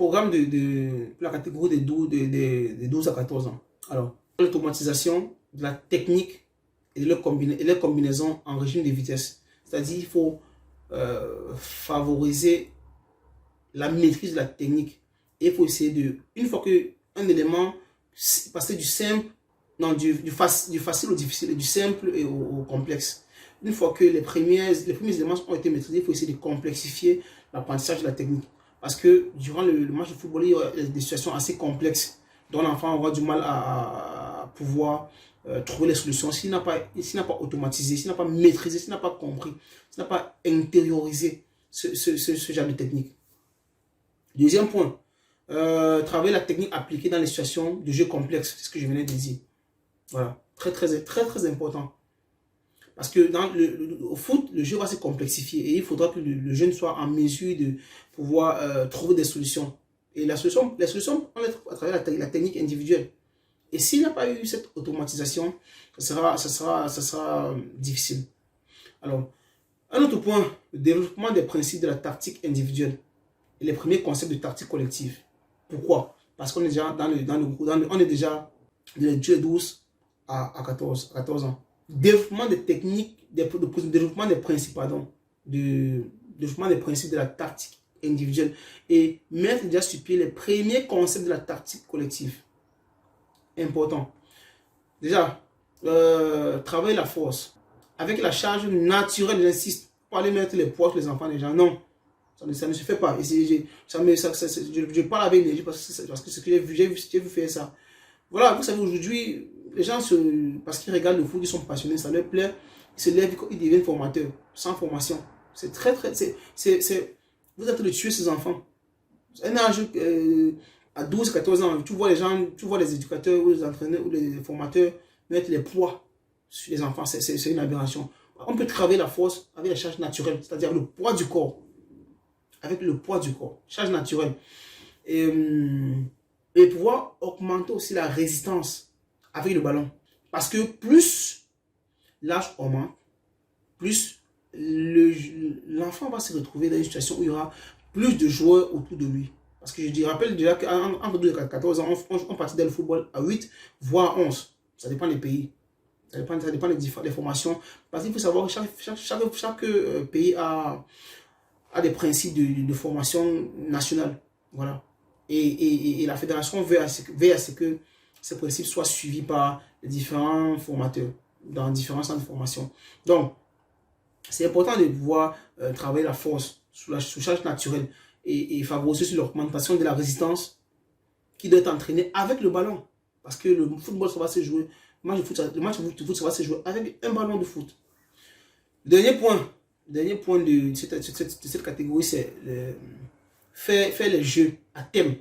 programme pour la catégorie des 12 à 14 ans. Alors, l'automatisation de la technique et les combinaisons en régime de vitesse. C'est-à-dire qu'il faut favoriser la maîtrise de la technique. Et il faut essayer de, une fois qu'un élément, passer du simple, non, du facile au difficile, du simple et au complexe. Une fois que les premiers éléments ont été maîtrisés, il faut essayer de complexifier l'apprentissage de la technique. Parce que durant le match de football, il y a des situations assez complexes dont l'enfant aura du mal à pouvoir trouver les solutions. S'il n'a pas automatisé, s'il n'a pas maîtrisé, s'il n'a pas compris, s'il n'a pas intériorisé ce genre de technique. Deuxième point, travailler la technique appliquée dans les situations de jeu complexes. C'est ce que je venais de dire. Voilà, très important. Parce que au foot, le jeu va se complexifier et il faudra que le jeune soit en mesure de pouvoir trouver des solutions. Et les solutions, on est à travers la technique individuelle. Et s'il n'a pas eu cette automatisation, ça sera difficile. Alors, un autre point, le développement des principes de la tactique individuelle et les premiers concepts de tactique collective. Pourquoi? Parce qu'on est déjà on est déjà de 12 à 14 ans. Développement des techniques, développement des principes, développement des principes de la tactique individuelle et mettre déjà sur pied les premiers concepts de la tactique collective. Important. Déjà, travailler la force. Avec la charge naturelle, j'insiste, pas aller mettre les poids sur les enfants déjà. Non, ça ne se fait pas. Et je parle avec l'énergie parce que j'ai vu faire ça. Voilà, vous savez, aujourd'hui, les gens, parce qu'ils regardent le foot, ils sont passionnés, ça leur plaît, ils se lèvent, ils deviennent formateurs, sans formation. C'est vous êtes en train de tuer ces enfants. Un âge à 12, 14 ans, tu vois les éducateurs ou les entraîneurs ou les formateurs mettre les poids sur les enfants, c'est une aberration. On peut travailler la force avec la charge naturelle, c'est-à-dire le poids du corps. Avec le poids du corps, charge naturelle. Et pouvoir augmenter aussi la résistance avec le ballon. Parce que plus l'âge augmente, plus l'enfant va se retrouver dans une situation où il y aura plus de joueurs autour de lui. Parce que je rappelle déjà qu'entre 12 et 14 ans, on partit dans le football à 8, voire 11. Ça dépend des pays. Ça dépend des formations. Parce qu'il faut savoir que chaque pays a des principes de formation nationale. Voilà. Et la fédération veut à ce que ces principes soient suivis par les différents formateurs dans différents centres de formation. Donc, c'est important de pouvoir travailler la force sous charge naturelle et favoriser sur l'augmentation de la résistance qui doit être entraînée avec le ballon. Parce que le football, ça va se jouer. Le match de foot, ça va se jouer avec un ballon de foot. Le dernier point de cette catégorie, c'est faire les jeux à thème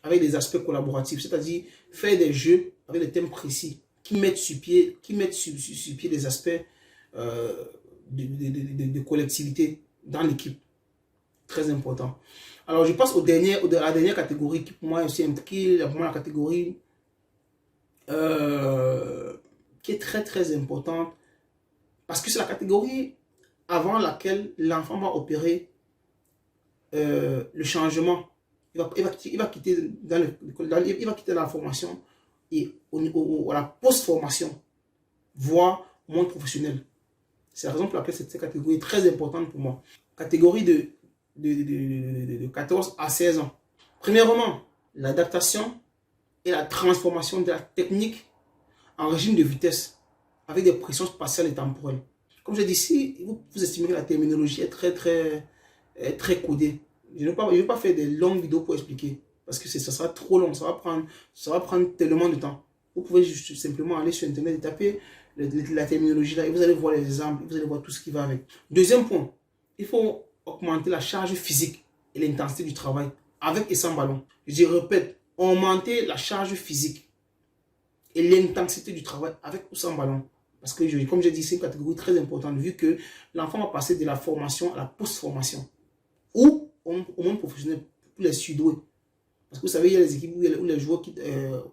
avec des aspects collaboratifs, c'est-à-dire faire des jeux avec des thèmes précis qui mettent sur pied des aspects de collectivité dans l'équipe. Très important. Alors je passe à la dernière catégorie qui pour moi est la catégorie qui est très importante parce que c'est la catégorie avant laquelle l'enfant va opérer le changement. Il va quitter la formation et à la post-formation, voire monde professionnel. C'est la raison pour laquelle cette catégorie est très importante pour moi. Catégorie de 14 à 16 ans. Premièrement, l'adaptation et la transformation de la technique en régime de vitesse avec des pressions spatiales et temporelles. Comme je dis ici, vous estimez que la terminologie est très codée. Je ne vais pas faire des longues vidéos pour expliquer parce que ça sera trop long, ça va prendre tellement de temps. Vous pouvez juste simplement aller sur internet et taper la terminologie là et vous allez voir les exemples, vous allez voir tout ce qui va avec. Deuxième point, il faut augmenter la charge physique et l'intensité du travail avec et sans ballon. Je répète, augmenter la charge physique et l'intensité du travail avec ou sans ballon. Parce que, comme j'ai dit, c'est une catégorie très importante vu que l'enfant va passer de la formation à la post-formation ou au monde professionnel pour les sudoués. Parce que vous savez, il y a les équipes où les joueurs qui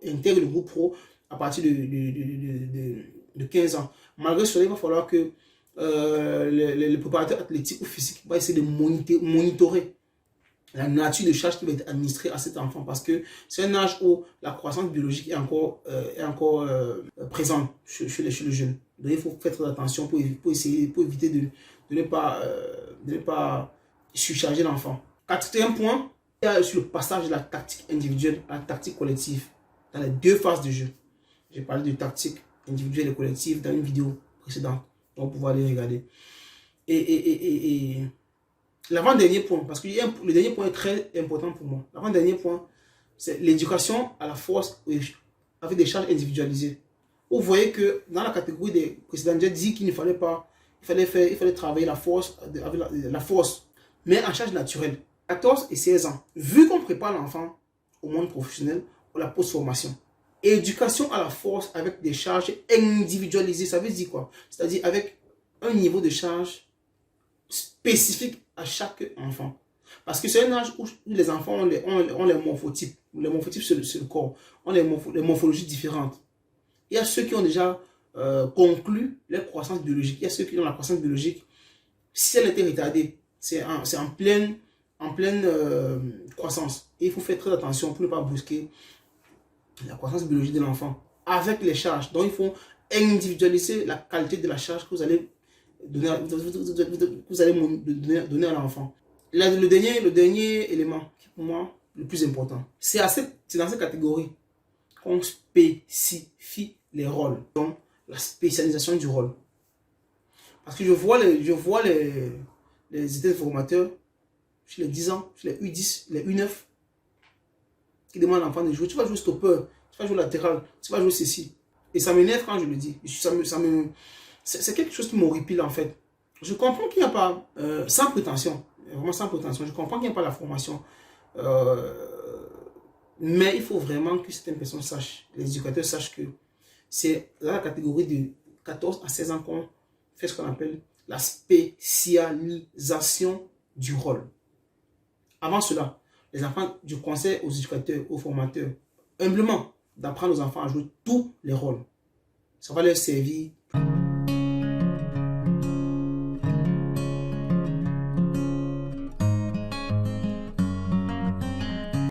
intègrent le groupe pro à partir de 15 ans. Malgré cela, il va falloir que les préparateurs athlétiques ou physiques vont essayer de monitorer la nature de charge qui va être administrée à cet enfant, parce que c'est un âge où la croissance biologique est encore présente chez le jeune. Donc il faut faire très attention pour éviter de ne pas surcharger l'enfant. Quatrième point, il y a sur le passage de la tactique individuelle à la tactique collective dans les deux phases de jeu. J'ai parlé de tactique individuelle et collective dans une vidéo précédente, donc vous pouvez aller regarder. Et l'avant-dernier point, parce que le dernier point est très important pour moi. L'avant-dernier point, c'est l'éducation à la force avec des charges individualisées. Vous voyez que dans la catégorie des précédentes, j'ai dit qu'il ne fallait pas, il fallait travailler la force, avec la force, mais en charge naturelle. 14 et 16 ans, vu qu'on prépare l'enfant au monde professionnel ou la post-formation, éducation à la force avec des charges individualisées, ça veut dire quoi? C'est-à-dire avec un niveau de charge spécifique à chaque enfant. Parce que c'est un âge où les enfants ont les morphotypes. Les morphotypes, c'est le corps. On les morphologies différentes. Il y a ceux qui ont déjà conclu leur croissance biologique. Il y a ceux qui ont la croissance biologique. Si elle était retardée, c'est en pleine croissance. Et il faut faire très attention pour ne pas brusquer la croissance biologique de l'enfant. Avec les charges. Donc, il faut individualiser la qualité de la charge que vous allez donner à l'enfant. Le dernier élément qui pour moi le plus important, c'est dans cette catégorie qu'on spécifie les rôles. Donc, la spécialisation du rôle. Parce que je vois les états formateurs chez les 10 ans, chez les U10, les U9, qui demandent à l'enfant de jouer. Tu vas jouer stopper, tu vas jouer latéral, tu vas jouer ceci. Et ça m'énerve quand je le dis. C'est quelque chose qui m'horripile en fait. Je comprends qu'il n'y a pas, sans prétention, vraiment sans prétention, je comprends qu'il n'y a pas la formation. Mais il faut vraiment que certaines personnes sachent, les éducateurs sachent que c'est dans la catégorie de 14 à 16 ans qu'on fait ce qu'on appelle la spécialisation du rôle. Avant cela, les enfants, je conseille aux éducateurs, aux formateurs, humblement, d'apprendre aux enfants à jouer tous les rôles. Ça va leur servir